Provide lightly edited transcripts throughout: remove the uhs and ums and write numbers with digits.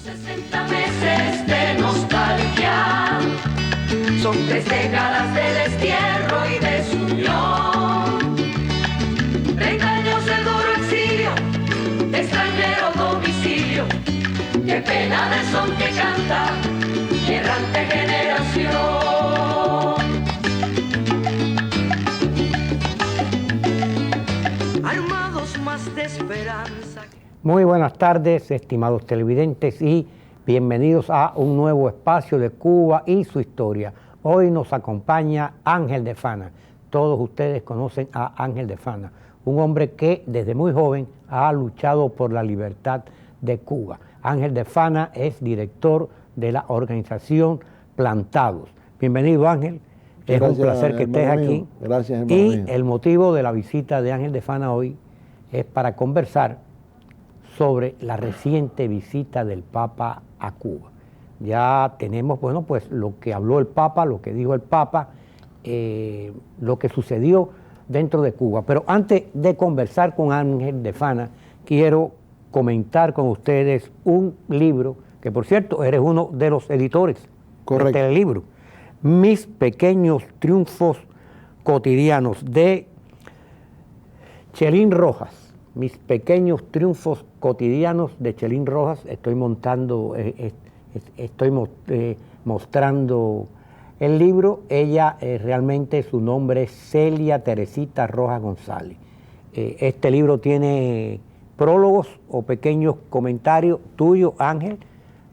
60 meses de nostalgia, son 3 décadas de destierro y desunión, 30 años de duro exilio, de extranjero domicilio, qué pena de son que canta mi errante generación. Armados más de esperanza. Muy buenas tardes, estimados televidentes, y bienvenidos a un nuevo espacio de Cuba y su historia. Hoy nos acompaña Ángel de Fana. Todos ustedes conocen a Ángel de Fana, un hombre que desde muy joven ha luchado por la libertad de Cuba. Ángel de Fana es director de la organización Plantados. Bienvenido, Ángel. Es un placer que estés aquí. Gracias, hermano Y mío. el motivo de la visita de Ángel de Fana hoy es para conversar sobre la reciente visita del Papa a Cuba. Ya tenemos, bueno, pues lo que habló el Papa, lo que dijo el Papa, lo que sucedió dentro de Cuba. Pero antes de conversar con Ángel de Fana, quiero comentar con ustedes un libro, que por cierto, eres uno de los editores. Correcto. De este libro, Mis pequeños triunfos cotidianos, de Chelín Rojas. Mis pequeños triunfos cotidianos de Chelín Rojas. Estoy mostrando el libro. Ella realmente su nombre es Celia Teresita Rojas González. Este libro tiene prólogos o pequeños comentarios tuyos, Ángel,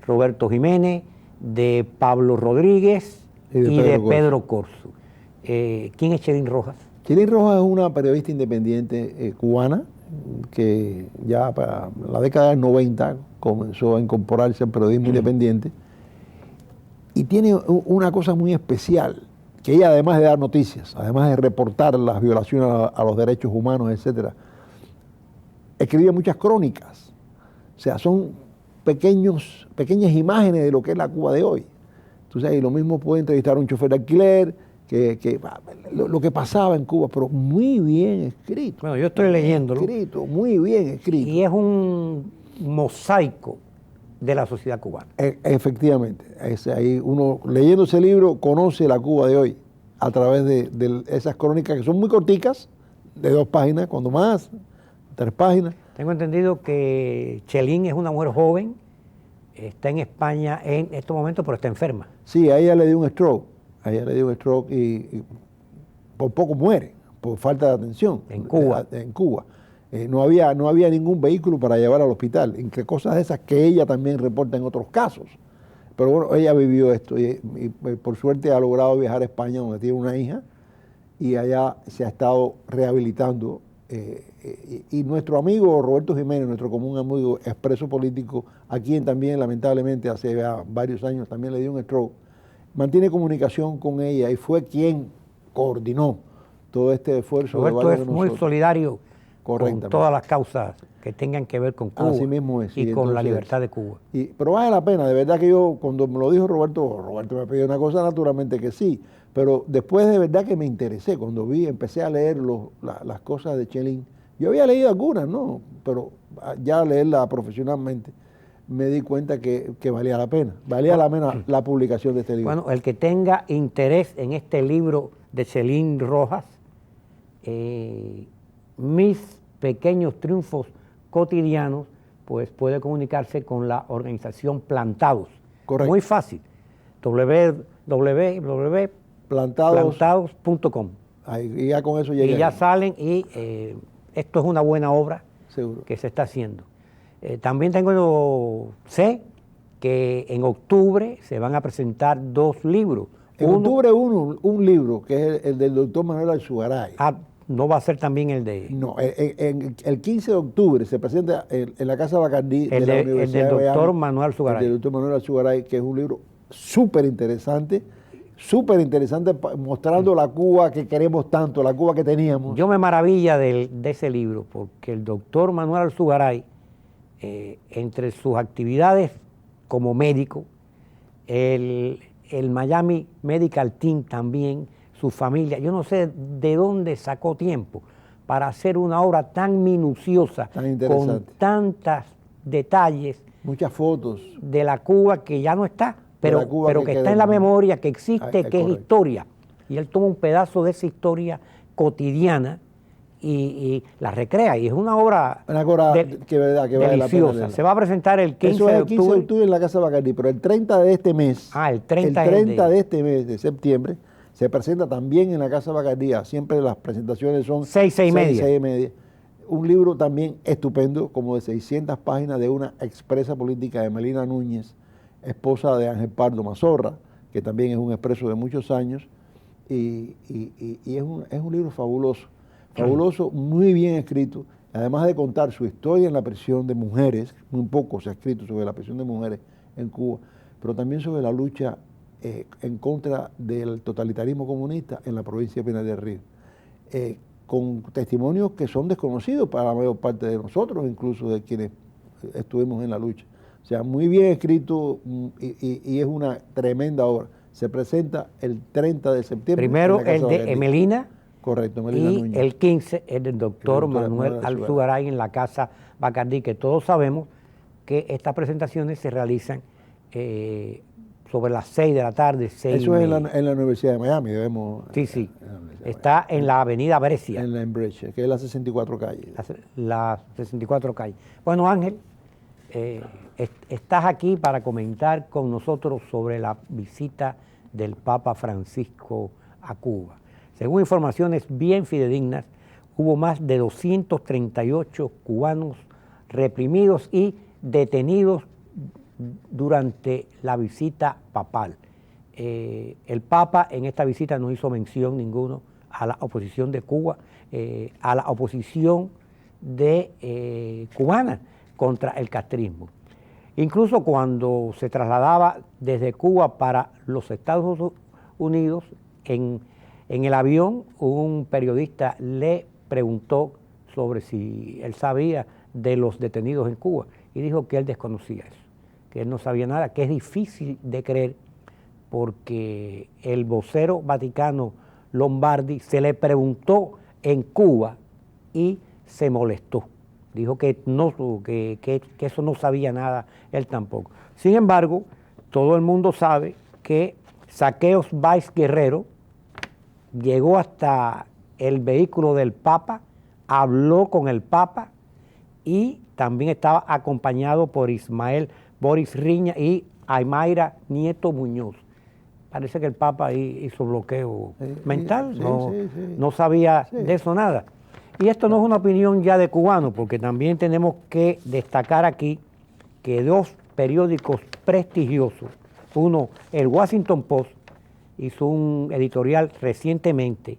Roberto Jiménez, de Pablo Rodríguez y de Pedro Corzo. ¿Quién es Chelín Rojas? Chelín Rojas es una periodista independiente cubana que ya para la década del 90 comenzó a incorporarse al periodismo independiente, y tiene una cosa muy especial, que ella, además de dar noticias, además de reportar las violaciones a los derechos humanos, etcétera, escribe muchas crónicas. O sea, son pequeñas imágenes de lo que es la Cuba de hoy. Entonces, y lo mismo puede entrevistar a un chofer de alquiler, lo que pasaba en Cuba, pero muy bien escrito. Bueno, yo estoy leyéndolo. Muy bien escrito. Y es un mosaico de la sociedad cubana. Efectivamente. Ahí uno, leyendo ese libro, conoce la Cuba de hoy a través de esas crónicas que son muy corticas, de 2 páginas, cuando más, 3 páginas. Tengo entendido que Chelín es una mujer joven, está en España en estos momentos, pero está enferma. Sí, a ella le dio un stroke. Y por poco muere, por falta de atención. En Cuba. En Cuba. No había ningún vehículo para llevar al hospital, entre cosas de esas que ella también reporta en otros casos. Pero bueno, ella vivió esto y por suerte ha logrado viajar a España, donde tiene una hija, y allá se ha estado rehabilitando. Y nuestro amigo Roberto Jiménez, nuestro común amigo expreso político, a quien también lamentablemente hace ya varios años también le dio un stroke, mantiene comunicación con ella y fue quien coordinó todo este esfuerzo. Roberto es muy solidario con todas las causas que tengan que ver con Cuba. Así mismo es, y con la libertad de Cuba. Pero vale la pena, de verdad que yo, cuando me lo dijo Roberto me pidió una cosa, naturalmente que sí, pero después de verdad que me interesé, cuando empecé a leer las cosas de Chelín. Yo había leído algunas, ¿no? Pero ya leerla profesionalmente, me di cuenta que valía la pena. Valía la pena la publicación de este libro. Bueno, el que tenga interés en este libro de Chelín Rojas, Mis pequeños triunfos cotidianos, pues puede comunicarse con la organización Plantados. Correcto. Muy fácil. www.plantados.com. Y ya con eso llega. Y ya salen y esto es una buena obra. Seguro. Que se está haciendo. También sé que en octubre se van a presentar 2 libros. En octubre un libro, que es el del doctor Manuel Alzugaray. ¿No va a ser también el de...? No, el 15 de octubre se presenta en la Casa Bacardí de la Universidad el del doctor Manuel Alzugaray. El del doctor Manuel Alzugaray, que es un libro súper interesante, mostrando la Cuba que queremos tanto, la Cuba que teníamos. Yo me maravilla de ese libro, porque el doctor Manuel Alzugaray, entre sus actividades como médico, el Miami Medical Team también, su familia, yo no sé de dónde sacó tiempo para hacer una obra tan minuciosa, con tantos detalles Muchas fotos. de la Cuba que ya no está, pero que está en la memoria, que existe, que es historia. Y él toma un pedazo de esa historia cotidiana y la recrea, y es una obra que vale la pena deliciosa. leerla. Se va a presentar el 15 Eso es de el 15 de octubre. octubre en la Casa Bacardí, pero el 30 de este mes, El 30 de este mes de septiembre, se presenta también en la Casa Bacardí. Siempre las presentaciones son 6 y media. Un libro también estupendo, como de 600 páginas, de una expresa política de Melina Núñez, esposa de Ángel Pardo Mazorra, que también es un expreso de muchos años, y es un libro fabuloso, muy bien escrito, además de contar su historia en la prisión de mujeres. Muy poco se ha escrito sobre la prisión de mujeres en Cuba, pero también sobre la lucha en contra del totalitarismo comunista en la provincia de Pinar del Río, con testimonios que son desconocidos para la mayor parte de nosotros, incluso de quienes estuvimos en la lucha. O sea, muy bien escrito, y es una tremenda obra. Se presenta el 30 de septiembre. Primero el de Emelina. Correcto, Melina Núñez. El 15 es del doctor Manuel Alzugaray en la Casa Bacardí, que todos sabemos que estas presentaciones se realizan sobre las 6 de la tarde. Eso es en la Universidad de Miami, debemos... Sí. Está en la avenida Brescia. En Brescia, que es la 64 calle. La 64 calle. Bueno, Ángel, estás aquí para comentar con nosotros sobre la visita del Papa Francisco a Cuba. Según informaciones bien fidedignas, hubo más de 238 cubanos reprimidos y detenidos durante la visita papal. El Papa en esta visita no hizo mención ninguno a la oposición de Cuba, a la oposición cubana contra el castrismo. Incluso cuando se trasladaba desde Cuba para los Estados Unidos, en el avión un periodista le preguntó sobre si él sabía de los detenidos en Cuba y dijo que él desconocía eso, que él no sabía nada, que es difícil de creer porque el vocero vaticano Lombardi se le preguntó en Cuba y se molestó. Dijo que eso no sabía nada, él tampoco. Sin embargo, todo el mundo sabe que Zaqueos Báez Guerrero llegó hasta el vehículo del Papa, habló con el Papa y también estaba acompañado por Ismael Boris Riña y Aymaira Nieto Muñoz. Parece que el Papa hizo bloqueo mental, no sabía de eso nada. Y esto no es una opinión ya de cubano, porque también tenemos que destacar aquí que dos periódicos prestigiosos, uno, el Washington Post, hizo un editorial recientemente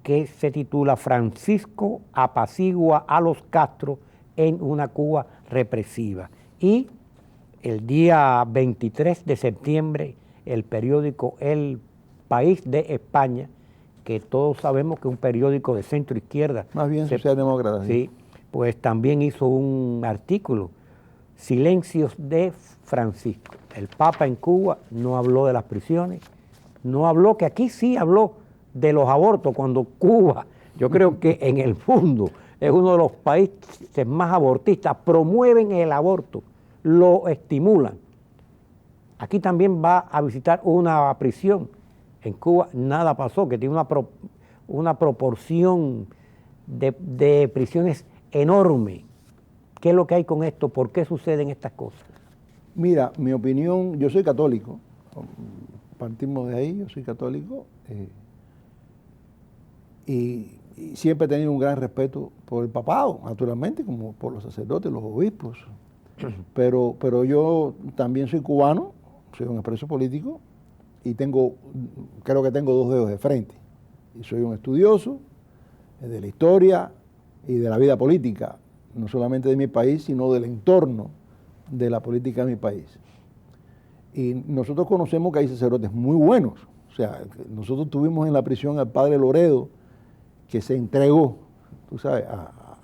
que se titula Francisco apacigua a los Castro en una Cuba represiva. Y el día 23 de septiembre, el periódico El País de España, que todos sabemos que es un periódico de centro izquierda. Más bien socialdemócrata. Sí, pues también hizo un artículo, Silencios de Francisco. El Papa en Cuba no habló de las prisiones, no habló, que aquí sí habló de los abortos, cuando Cuba, yo creo que en el mundo, es uno de los países más abortistas, promueven el aborto, lo estimulan. Aquí también va a visitar una prisión. En Cuba nada pasó, que tiene una proporción de prisiones enorme. ¿Qué es lo que hay con esto? ¿Por qué suceden estas cosas? Mira, mi opinión, yo soy católico, partimos de ahí, yo soy católico, y siempre he tenido un gran respeto por el papado, naturalmente, como por los sacerdotes, los obispos, pero yo también soy cubano, soy un expreso político, y creo que tengo dos dedos de frente. Y soy un estudioso de la historia y de la vida política, no solamente de mi país, sino del entorno de la política de mi país. Y nosotros conocemos que hay sacerdotes muy buenos. O sea, nosotros tuvimos en la prisión al padre Loredo, que se entregó, tú sabes,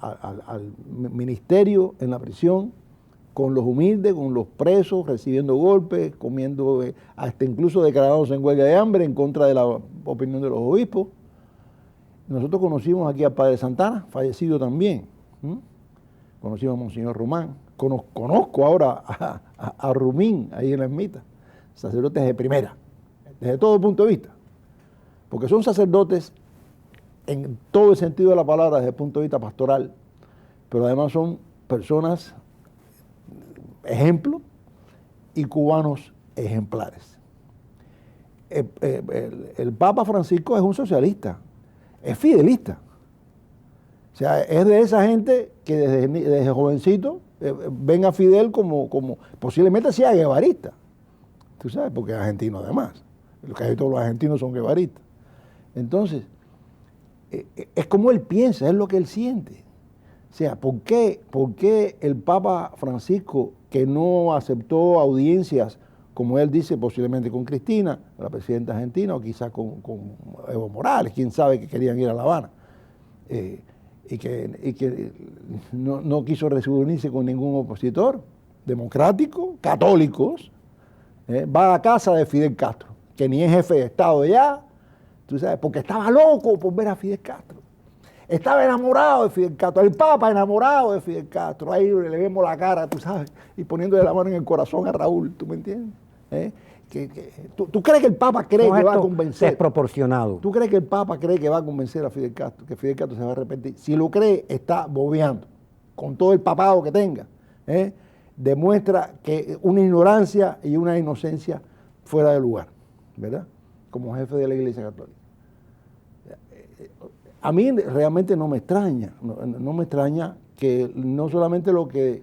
al ministerio en la prisión, con los humildes, con los presos, recibiendo golpes, comiendo, hasta incluso declarándose en huelga de hambre en contra de la opinión de los obispos. Nosotros conocimos aquí al padre Santana, fallecido también. Conocimos a Monseñor Román, conozco ahora a Rumín ahí en la ermita, sacerdotes de primera, desde todo punto de vista, porque son sacerdotes en todo el sentido de la palabra desde el punto de vista pastoral, pero además son personas ejemplo y cubanos ejemplares. El Papa Francisco es un socialista, es fidelista. O sea, es de esa gente que desde jovencito ven a Fidel como posiblemente sea guevarista. Tú sabes, porque es argentino además. Casi todos los argentinos son guevaristas. Entonces, es como él piensa, es lo que él siente. O sea, ¿por qué el Papa Francisco, que no aceptó audiencias, como él dice, posiblemente con Cristina, la presidenta argentina, o quizás con Evo Morales, quién sabe, que querían ir a La Habana, y que no quiso reunirse con ningún opositor democrático, católicos, va a la casa de Fidel Castro, que ni es jefe de Estado ya, tú sabes, porque estaba loco por ver a Fidel Castro. Estaba enamorado de Fidel Castro, el Papa enamorado de Fidel Castro. Ahí le vemos la cara, tú sabes, y poniéndole la mano en el corazón a Raúl, ¿tú me entiendes? ¿Tú crees que el Papa cree que va a convencer? Desproporcionado. ¿Tú crees que el Papa cree que va a convencer a Fidel Castro, que Fidel Castro se va a arrepentir? Si lo cree, está bobeando, con todo el papado que tenga. Demuestra que una ignorancia y una inocencia fuera de lugar, ¿verdad? Como jefe de la Iglesia Católica. A mí realmente no me extraña, no me extraña que no solamente lo que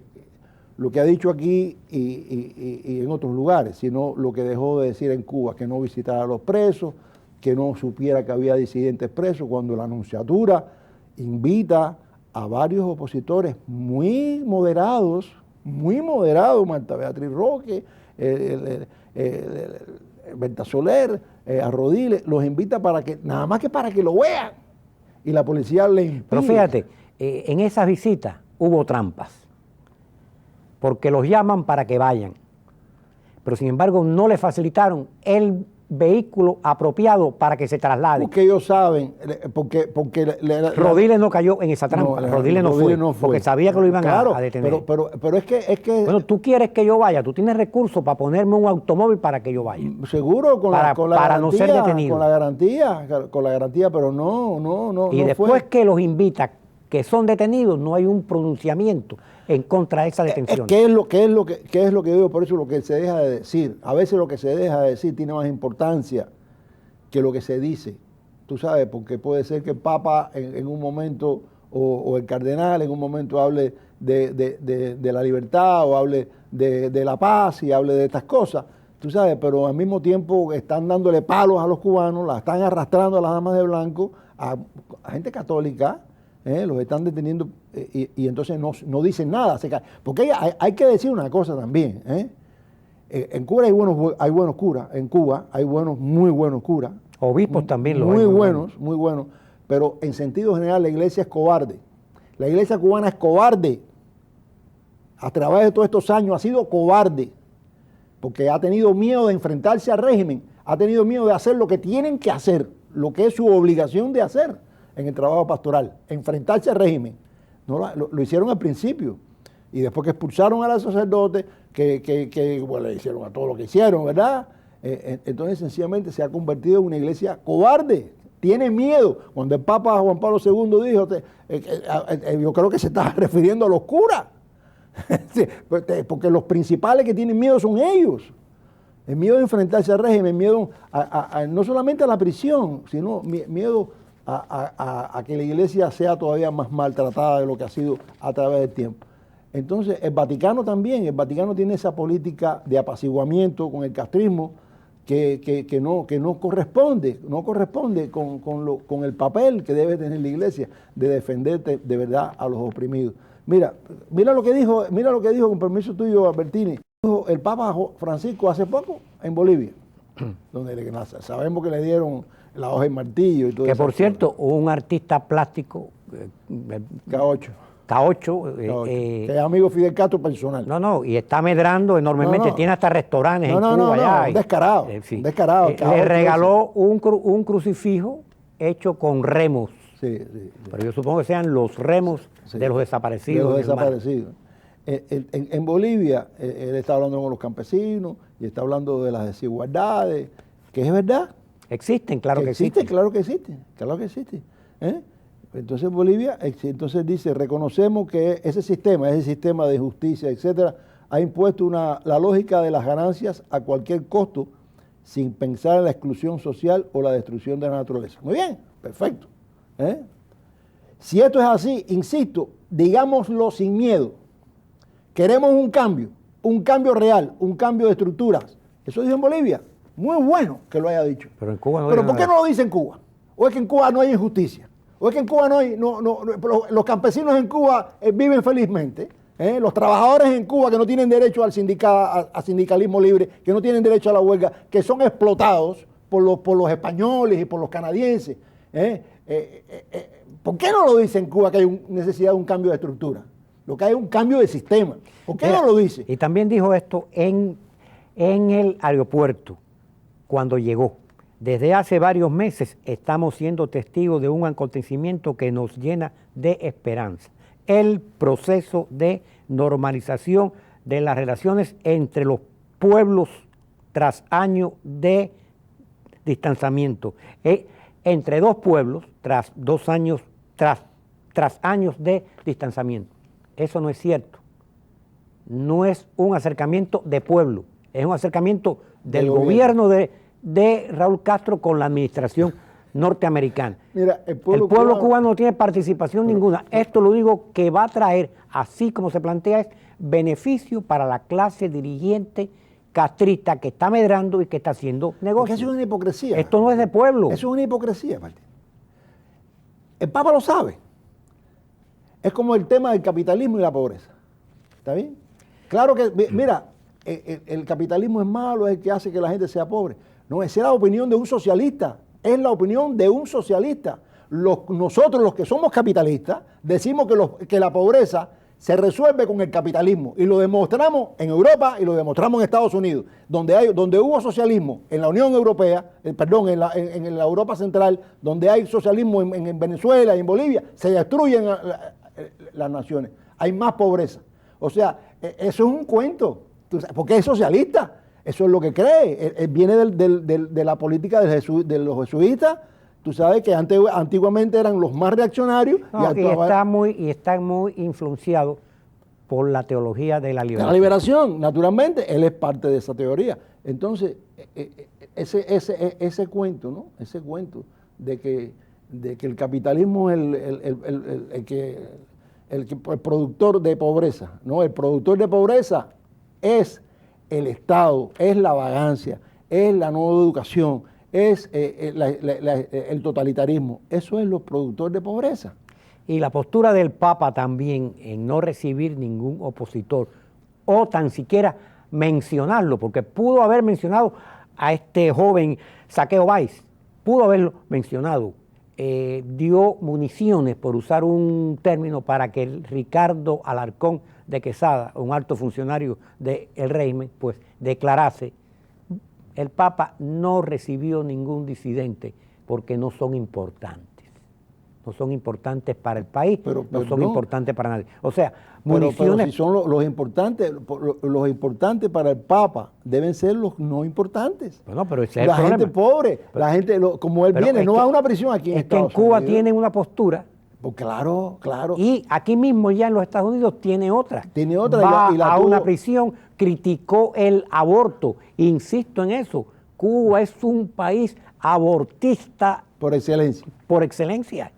ha dicho aquí y en otros lugares, sino lo que dejó de decir en Cuba, que no visitara a los presos, que no supiera que había disidentes presos, cuando la Nunciatura invita a varios opositores muy moderados, Marta Beatriz Roque, Berta Soler, a Rodiles, los invita para que, nada más que para que lo vean. Y la policía le impide. Pero fíjate, en esas visitas hubo trampas, porque los llaman para que vayan, pero sin embargo no le facilitaron el vehículo apropiado para que se traslade. Porque ellos saben, Rodiles no cayó en esa trampa, Rodiles no fue, porque sabía que lo iban a detener. Pero es que... Bueno, tú quieres que yo vaya, tú tienes recursos para ponerme un automóvil para que yo vaya. Seguro, para garantía, no ser detenido. Con la garantía, pero no. Y no después fue. que los invita, que son detenidos, no hay un pronunciamiento en contra de esa detención. ¿Qué es lo que digo? Por eso lo que se deja de decir, a veces lo que se deja de decir tiene más importancia que lo que se dice. Tú sabes, porque puede ser que el Papa en un momento, o el cardenal en un momento hable de la libertad, o hable de la paz, y hable de estas cosas, tú sabes, pero al mismo tiempo están dándole palos a los cubanos, la están arrastrando a las damas de blanco, a gente católica, los están deteniendo, y entonces no dicen nada. Porque hay que decir una cosa también. En Cuba hay buenos curas, en Cuba hay muy buenos curas. Obispos también muy buenos, pero en sentido general la iglesia es cobarde. La iglesia cubana es cobarde. A través de todos estos años ha sido cobarde, porque ha tenido miedo de enfrentarse al régimen, ha tenido miedo de hacer lo que tienen que hacer, lo que es su obligación de hacer en el trabajo pastoral, enfrentarse al régimen. No, lo hicieron al principio, y después que expulsaron a los sacerdotes, que le hicieron a todo lo que hicieron, ¿verdad? Entonces sencillamente se ha convertido en una iglesia cobarde, tiene miedo. Cuando el Papa Juan Pablo II dijo, yo creo que se está refiriendo a los curas, porque los principales que tienen miedo son ellos. El miedo de enfrentarse al régimen, miedo no solamente a la prisión, sino miedo a que la iglesia sea todavía más maltratada de lo que ha sido a través del tiempo. Entonces, el Vaticano tiene esa política de apaciguamiento con el castrismo que no corresponde con el papel que debe tener la iglesia de defender de verdad a los oprimidos. Mira lo que dijo, con permiso tuyo, Albertini, dijo el Papa Francisco hace poco en Bolivia, donde sabemos que le dieron la hoja y martillo y todo eso. Que por cierto, un artista plástico, K8, que es amigo Fidel Castro personal. No, y está medrando enormemente, tiene hasta restaurantes en Cuba allá. Descarado, sí. descarado. Le regaló un crucifijo hecho con remos. Sí. Pero yo supongo que sean los remos de los desaparecidos. De los desaparecidos. En Bolivia, él está hablando con los campesinos y está hablando de las desigualdades, que es verdad. Existen, claro que existen. Claro que existen, claro que existen. Entonces Bolivia, entonces dice, reconocemos que ese sistema de justicia, etcétera, ha impuesto la lógica de las ganancias a cualquier costo, sin pensar en la exclusión social o la destrucción de la naturaleza. Muy bien, perfecto. Si esto es así, insisto, digámoslo sin miedo. Queremos un cambio real, un cambio de estructuras. Eso dijo en Bolivia. Muy bueno que lo haya dicho. Pero en Cuba no. Pero ¿por qué no lo dice en Cuba? ¿O es que en Cuba no hay injusticia? ¿O es que en Cuba los campesinos en Cuba viven felizmente? Los trabajadores en Cuba que no tienen derecho al sindicalismo libre, que no tienen derecho a la huelga, que son explotados por los españoles y por los canadienses. ¿Por qué no lo dice en Cuba que hay necesidad de un cambio de estructura? Lo que hay es un cambio de sistema. ¿Por qué no lo dice? Y también dijo esto en el aeropuerto, cuando llegó. Desde hace varios meses estamos siendo testigos de un acontecimiento que nos llena de esperanza. El proceso de normalización de las relaciones entre los pueblos tras años de distanciamiento. Entre dos pueblos tras años de distanciamiento. Eso no es cierto. No es un acercamiento de pueblo, es un acercamiento del gobierno de Raúl Castro con la administración norteamericana. Mira, el pueblo cubano no tiene participación ninguna. Esto lo digo que va a traer, así como se plantea, es beneficio para la clase dirigente castrista que está medrando y que está haciendo negocio. Porque eso es una hipocresía. Esto no es de pueblo. Eso es una hipocresía, Martín. El Papa lo sabe. Es como el tema del capitalismo y la pobreza. ¿Está bien? Claro que, mira, el capitalismo es malo, es el que hace que la gente sea pobre. No, esa es la opinión de un socialista. Es la opinión de un socialista. Nosotros, los que somos capitalistas, decimos que la pobreza se resuelve con el capitalismo. Y lo demostramos en Europa y lo demostramos en Estados Unidos. Donde hubo socialismo en la Unión Europea, en la Europa Central, donde hay socialismo en Venezuela y en Bolivia, se destruyen las naciones. Hay más pobreza. O sea, eso es un cuento. Porque es socialista. Eso es lo que cree. Viene de la política de los jesuitas. Tú sabes que antiguamente eran los más reaccionarios. No, y están muy influenciados por la teología de la liberación. La liberación, naturalmente, él es parte de esa teoría. Entonces, ese cuento, ¿no? Ese cuento de que el capitalismo es el productor de pobreza. No, el productor de pobreza es el Estado, es la vagancia, es la no educación, es el totalitarismo. Eso es los productores de pobreza. Y la postura del Papa también en no recibir ningún opositor o tan siquiera mencionarlo, porque pudo haber mencionado a este joven Saqueo Báez, pudo haberlo mencionado. Dio municiones, por usar un término, para que el Ricardo Alarcón de Quesada, un alto funcionario del régimen, pues declarase. El Papa no recibió ningún disidente porque no son importantes. No son importantes para el país, no son importantes para nadie. O sea, municiones... Pero si son los importantes para el Papa, deben ser los no importantes. Bueno, pero ese es la el gente pobre, la gente, como él viene, no va a una prisión aquí en Estados Unidos. Es que en Cuba tienen una postura. Pues claro. Y aquí mismo ya en los Estados Unidos tiene otra. Va a una prisión, criticó el aborto. Insisto en eso. Cuba es un país abortista. Por excelencia. Por excelencia.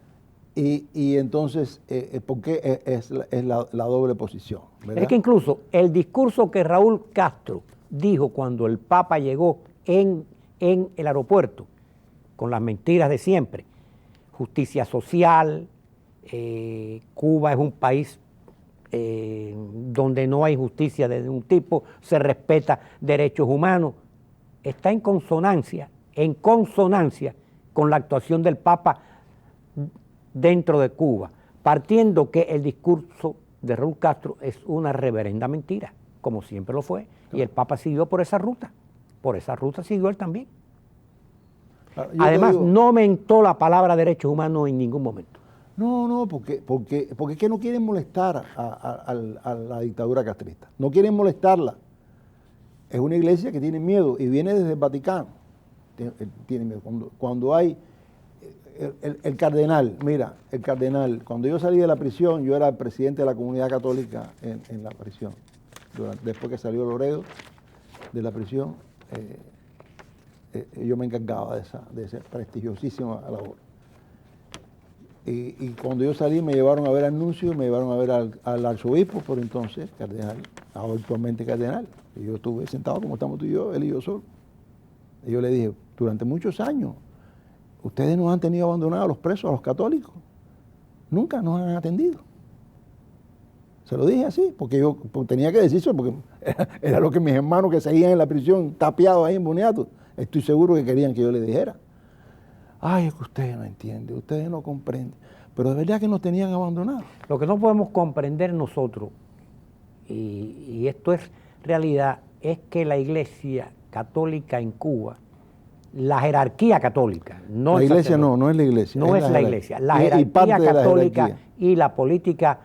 Y entonces, ¿por qué es la doble posición? ¿Verdad? Es que incluso el discurso que Raúl Castro dijo cuando el Papa llegó en el aeropuerto, con las mentiras de siempre, justicia social, Cuba es un país donde no hay justicia de ningún tipo, se respeta derechos humanos, está en consonancia con la actuación del Papa dentro de Cuba, partiendo que el discurso de Raúl Castro es una reverenda mentira, como siempre lo fue, y el Papa siguió por esa ruta siguió él también. Además, no mentó la palabra derechos humanos en ningún momento. No, porque es que no quieren molestar a la dictadura castrista. No quieren molestarla. Es una iglesia que tiene miedo y viene desde el Vaticano. Tiene miedo. Cuando hay el cardenal, mira, el cardenal, cuando yo salí de la prisión, yo era el presidente de la comunidad católica en la prisión. Después que salió Loredo de la prisión, yo me encargaba de esa prestigiosísima labor. Y cuando yo salí me llevaron a ver al nuncio, me llevaron a ver al arzobispo, por entonces, cardenal, ahora actualmente cardenal. Y yo estuve sentado como estamos tú y yo, él y yo solo. Y yo le dije, durante muchos años, ustedes nos han tenido abandonados a los presos, a los católicos. Nunca nos han atendido. Se lo dije así, porque yo tenía que decirlo, porque era lo que mis hermanos que seguían en la prisión, tapiados ahí en Boniato, estoy seguro que querían que yo le dijera. Ay, es que ustedes no entienden, ustedes no comprenden. Pero de verdad que nos tenían abandonados. Lo que no podemos comprender nosotros, y esto es realidad, es que la Iglesia católica en Cuba, la jerarquía católica, no la iglesia no es la iglesia. No es la iglesia. La jerarquía católica y la política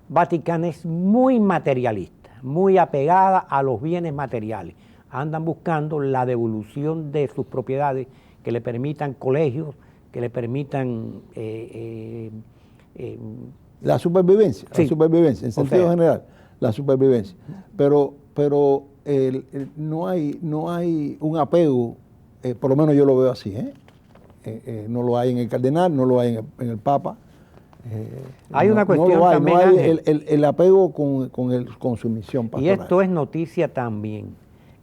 vaticana es muy materialista, muy apegada a los bienes materiales. Andan buscando la devolución de sus propiedades que le permitan colegios, que le permitan... la supervivencia, sí, en sentido general, la supervivencia. Pero no hay un apego, por lo menos yo lo veo así, no lo hay en el cardenal, no lo hay en el papa. Hay una cuestión no también, no hay el apego con su misión pastoral. Y esto es noticia también.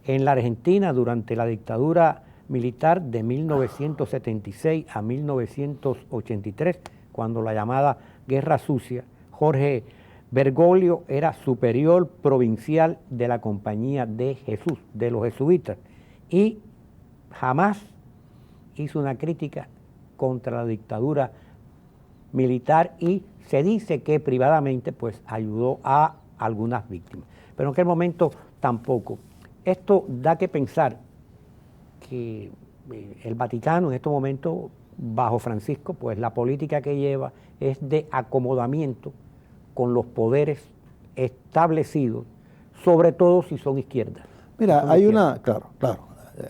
En la Argentina, durante la dictadura militar de 1976 a 1983, cuando la llamada Guerra Sucia, Jorge Bergoglio era superior provincial de la Compañía de Jesús, de los jesuitas, y jamás hizo una crítica contra la dictadura militar y se dice que privadamente pues ayudó a algunas víctimas. Pero en aquel momento tampoco. Esto da que pensar que el Vaticano en estos momentos, bajo Francisco, pues la política que lleva es de acomodamiento con los poderes establecidos, sobre todo si son izquierdas. Mira, hay una, claro,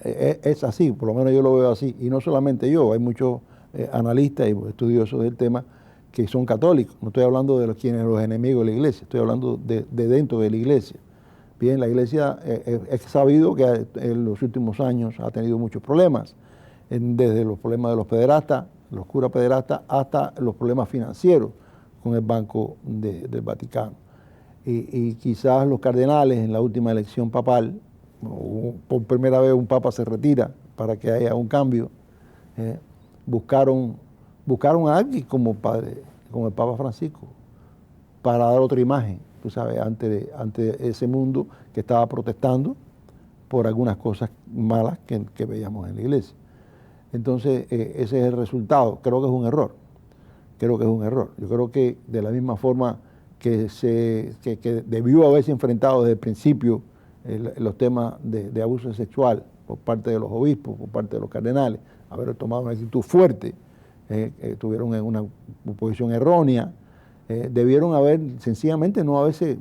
es así, por lo menos yo lo veo así, y no solamente yo, hay muchos analistas y estudiosos del tema que son católicos. No estoy hablando de los enemigos de la iglesia, estoy hablando de dentro de la iglesia. Bien, la iglesia es sabido que en los últimos años ha tenido muchos problemas, desde los problemas de los pederastas, los curas pederastas, hasta los problemas financieros con el Banco del Vaticano. Y quizás los cardenales en la última elección papal, por primera vez un papa se retira para que haya un cambio, buscaron a alguien como el Papa Francisco, para dar otra imagen, tú sabes, ante ese mundo que estaba protestando por algunas cosas malas que veíamos en la iglesia. Entonces, ese es el resultado. Creo que es un error. Yo creo que de la misma forma que debió haberse enfrentado desde el principio los temas de abuso sexual por parte de los obispos, por parte de los cardenales, haber tomado una actitud fuerte, tuvieron una posición errónea, debieron haber sencillamente no haberse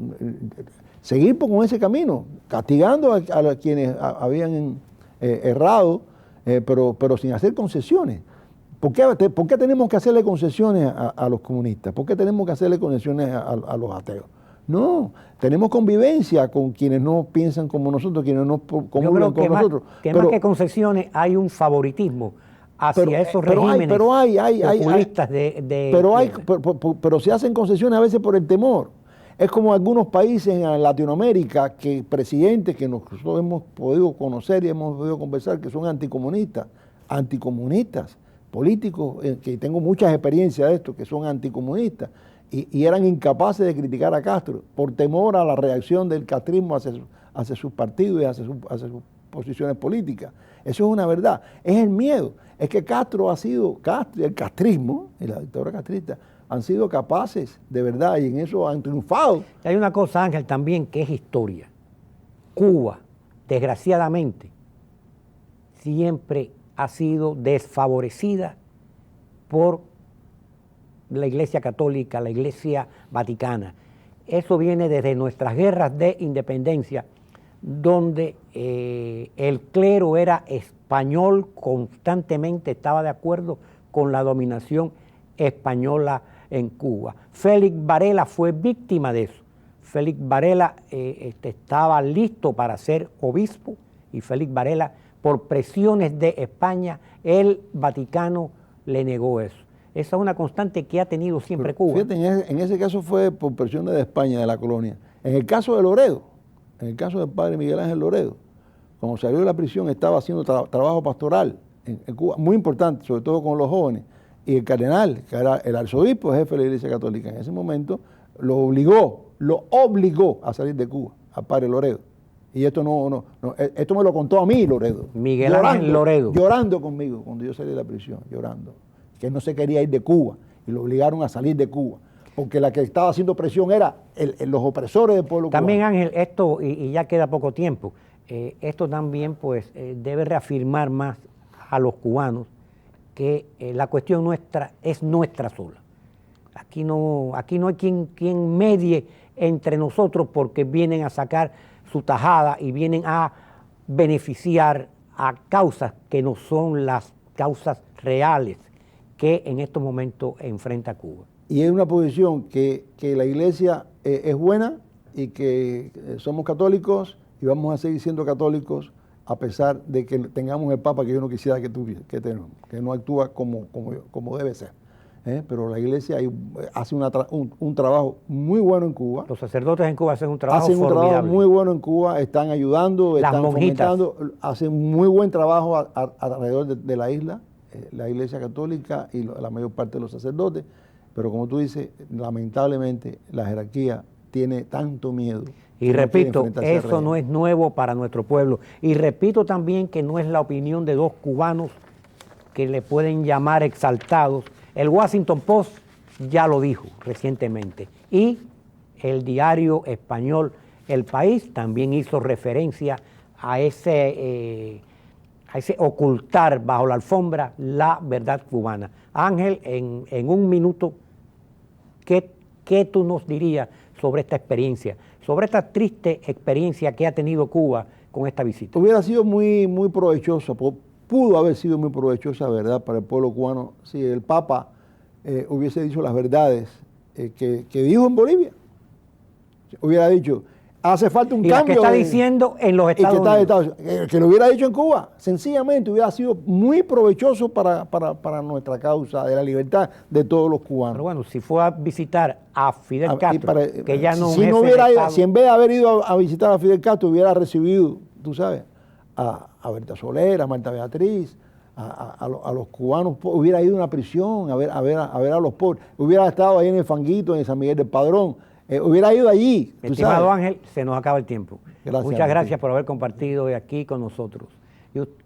seguir con ese camino, castigando a quienes habían errado, pero sin hacer concesiones. ¿Por qué tenemos que hacerle concesiones a los comunistas? ¿Por qué tenemos que hacerle concesiones a los ateos? No, tenemos convivencia con quienes no piensan como nosotros, quienes no comulgan con nosotros. Más que concesiones hay un favoritismo hacia esos regímenes populistas pero se hacen concesiones a veces por el temor. Es como algunos países en Latinoamérica, que presidentes que nosotros hemos podido conocer y hemos podido conversar, que son anticomunistas, políticos, que tengo muchas experiencias de esto, que son anticomunistas, y eran incapaces de criticar a Castro por temor a la reacción del castrismo hacia sus partidos y hacia sus posiciones políticas. Eso es una verdad. Es el miedo. Es que el castrismo y la dictadura castrista han sido capaces de verdad y en eso han triunfado. Y hay una cosa, Ángel, también que es historia. Cuba, desgraciadamente, siempre ha sido desfavorecida por la Iglesia Católica, la Iglesia Vaticana. Eso viene desde nuestras guerras de independencia, donde el clero era español, constantemente estaba de acuerdo con la dominación española en Cuba. Félix Varela fue víctima de eso. Félix Varela estaba listo para ser obispo y Félix Varela, por presiones de España, el Vaticano le negó eso. Esa es una constante que ha tenido siempre Cuba. Fíjate, en ese caso fue por presiones de España, de la colonia. En el caso de Loredo, en el caso del padre Miguel Ángel Loredo, cuando salió de la prisión estaba haciendo trabajo pastoral en Cuba, muy importante, sobre todo con los jóvenes. Y el cardenal, que era el arzobispo, jefe de la Iglesia Católica en ese momento, lo obligó a salir de Cuba, al padre Loredo. Y esto esto me lo contó a mí Loredo. Miguel Ángel Loredo. Llorando conmigo cuando yo salí de la prisión, llorando. Que él no se quería ir de Cuba y lo obligaron a salir de Cuba. Porque la que estaba haciendo presión era los opresores del pueblo también, cubano. Ángel, esto, y ya queda poco tiempo, esto también pues debe reafirmar más a los cubanos que la cuestión nuestra es nuestra sola. Aquí no hay quien medie entre nosotros porque vienen a sacar su tajada y vienen a beneficiar a causas que no son las causas reales que en estos momentos enfrenta Cuba. Y es una posición que la Iglesia es buena y que somos católicos y vamos a seguir siendo católicos a pesar de que tengamos el Papa que yo no quisiera que no actúa como debe ser. Pero la Iglesia hace un trabajo muy bueno en Cuba. Los sacerdotes en Cuba hacen un trabajo formidable. Hacen un trabajo muy bueno en Cuba, están ayudando, Las están monjitas fomentando, hacen muy buen trabajo alrededor de la isla, la Iglesia Católica y la mayor parte de los sacerdotes. Pero como tú dices, lamentablemente la jerarquía tiene tanto miedo. Y repito, eso no es nuevo para nuestro pueblo. Y repito también que no es la opinión de dos cubanos que le pueden llamar exaltados. El Washington Post ya lo dijo recientemente. Y el diario español El País también hizo referencia a ese ocultar bajo la alfombra la verdad cubana. Ángel, en un minuto, ¿qué tú nos dirías sobre esta experiencia, sobre esta triste experiencia que ha tenido Cuba con esta visita? Hubiera sido muy provechoso, pudo haber sido muy provechosa, ¿verdad?, para el pueblo cubano si el Papa hubiese dicho las verdades que dijo en Bolivia. Hubiera dicho, hace falta un cambio. Que está diciendo en los Estados Unidos. Que lo hubiera dicho en Cuba. Sencillamente hubiera sido muy provechoso para nuestra causa de la libertad de todos los cubanos. Pero bueno, si fue a visitar a Fidel Castro, que ya no si en vez de haber ido a visitar a Fidel Castro hubiera recibido, tú sabes, a Berta Soler, a Marta Beatriz, a los cubanos, hubiera ido a una prisión a ver a los pobres, hubiera estado ahí en el Fanguito, en San Miguel del Padrón, hubiera ido allí. Estimado Ángel, se nos acaba el tiempo. Muchas gracias Martín por haber compartido hoy aquí con nosotros.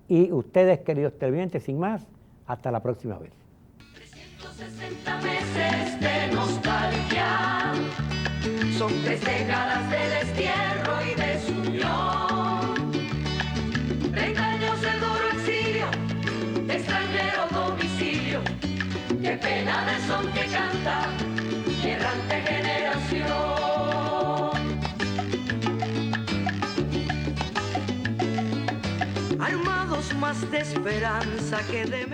Y ustedes, queridos televidentes, sin más, hasta la próxima vez. 360 meses de nostalgia, son 3 décadas de destierro y desunión. 30 años de duro exilio, de extranjero domicilio, qué pena de son que canta, errante generación. Armados más de esperanza que de